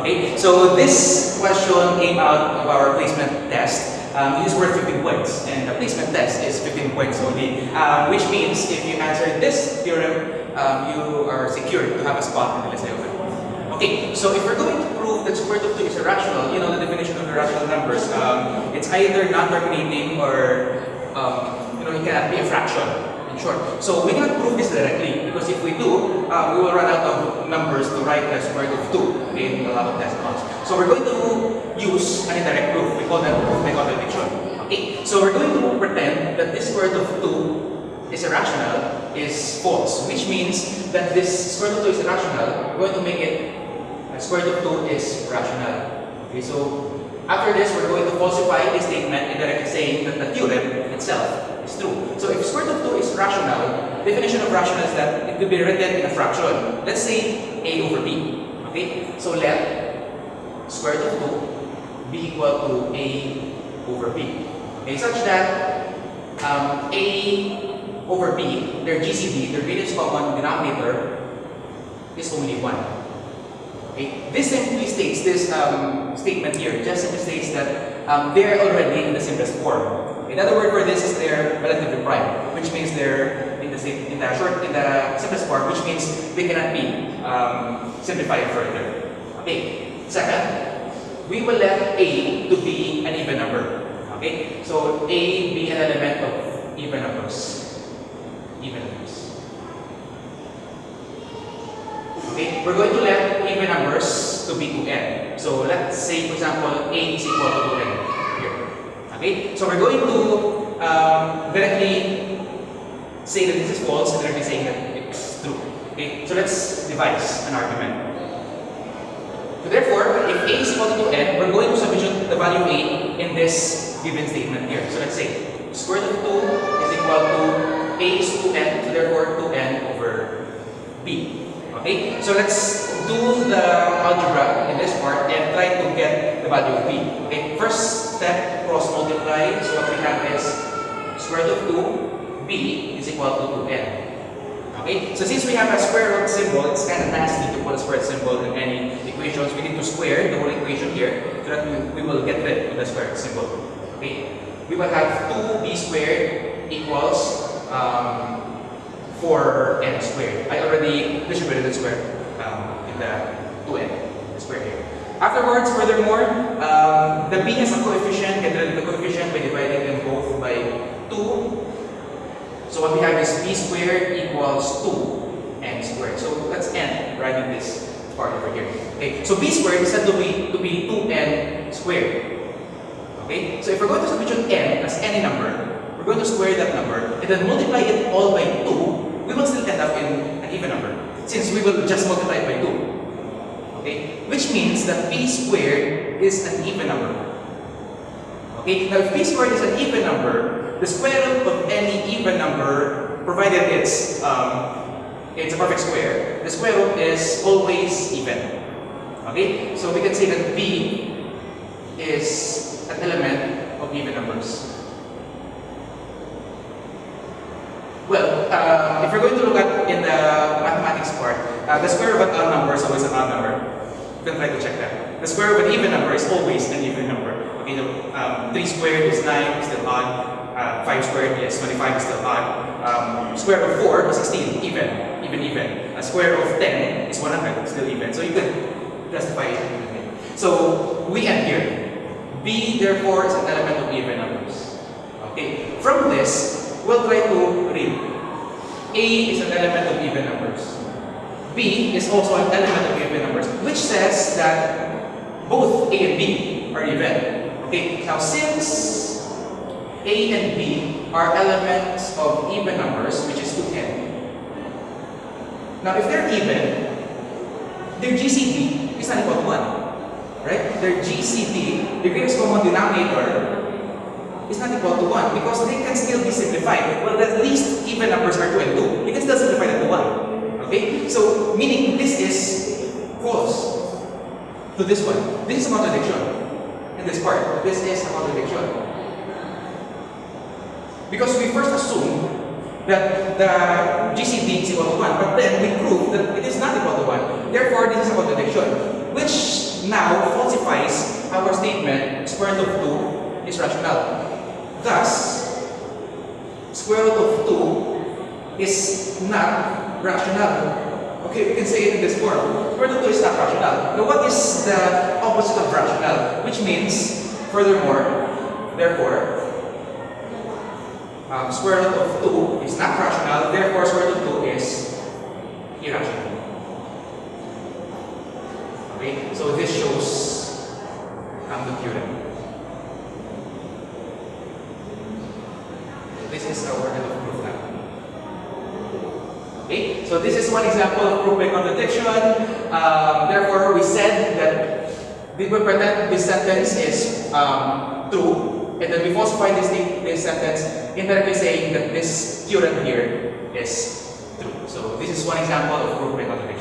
Okay, so this question came out of our placement test. It is worth 15 points, and the placement test is 15 points only, which means if you answer this theorem, you are secured to have a spot in the Liceo. Okay, so if we're going to prove that square root of 2 is irrational, you know the definition of irrational numbers. It's either non-terminating or it cannot be a fraction, in short. So we cannot prove this directly, because if we do, we will run out of numbers to write the square root of 2 in a lot of decimals. So we're going to use an indirect proof. We call that proof by contradiction. Okay, so we're going to pretend that this square root of 2 is irrational, is false, which means that this square root of 2 is irrational. We're going to make it square root of 2 is rational. Okay, so after this, we're going to falsify this statement indirectly saying that the theorem itself is true. So if square root of 2 is rational, definition of rational is that it could be written in a fraction. Let's say a over b. Okay, so let square root of 2 be equal to a over b. Okay, such that a over b, their GCD, their greatest common denominator, is only 1. Okay. This simply states, this statement here just simply states that they're already in the simplest form. Another word for this is they're relatively prime, which means they're in the simplest form, which means they cannot be simplified further. Okay. Second, we will let a to be an even number. Okay. So a be an element of even numbers. Even numbers. Okay, we're going to let even numbers to be 2n. So let's say, for example, a is equal to 2n here. Okay, so we're going to directly say that this is false and directly saying that it's true. Okay, so let's devise an argument. So therefore, if a is equal to 2n, we're going to substitute the value a in this given statement here. So let's say square root of 2 is equal to a is 2n, so therefore 2n over b. Okay, so let's do the algebra in this part and try to get the value of b. Okay, first step, cross multiply. So what we have is square root of 2, b is equal to 2n. Okay, so since we have a square root symbol, it's kind of nasty to put a square symbol in any equations. We need to square the whole equation here so that we will get rid of the square root symbol. Okay, we will have 2b squared equals 4n squared. I already distributed the square in the 2n, the square here. Afterwards, furthermore, the b has a coefficient. Get rid of the coefficient by dividing them both by 2. So what we have is b squared equals 2n squared. So let's end writing this part over here. Okay, so b squared is said to be 2n squared. Okay, so if we're going to substitute n as any number, we're going to square that number and then multiply it all by 2. We will still end up in an even number, since we will just multiply it by 2. Okay? Which means that b squared is an even number. Okay? Now, if b squared is an even number, the square root of any even number, provided it's a perfect square, the square root is always even. Okay? So we can say that b is an element of even numbers. Well, if we're going to look at in the mathematics part, the square of an odd number is always an odd number. You can try to check that. The square of an even number is always an even number. Okay, 3 squared is 9, still odd. 5 squared, yes, 25 is still odd. Square of 4 is 16, even. A square of 10 is 100, still even. So you can justify it evenly. So we end here. B, therefore, is an element of even numbers. Okay, from this, we'll try to read. A is an element of even numbers. B is also an element of even numbers, which says that both A and B are even. Okay, now since A and B are elements of even numbers, which is 2n. Now if they're even, their GCD is not equal to 1. Right? Their GCD, the greatest common denominator, is not equal to 1 because they can still be simplified. Well, at least even numbers are 2 and 2. You can still simplify that to 1. Okay? So, meaning this is false to this one. This is a contradiction in this part. This is a contradiction. Because we first assume that the GCD is equal to 1, but then we prove that it is not equal to 1. Therefore, this is a contradiction, which now square root of 2 is rational. Thus, square root of 2 is not rational. Okay, we can say it in this form. Square root of 2 is not rational. Now, what is the opposite of rational? Which means, furthermore, therefore, square root of 2 is not rational, therefore square root of 2 is irrational. Okay, so this shows the theorem. So this is our method of proof now. Okay, so this is one example of proof by contradiction. Therefore, we said that we pretend this sentence is true, and then we falsify this sentence, indirectly saying that this theorem here is true. So this is one example of proof by contradiction.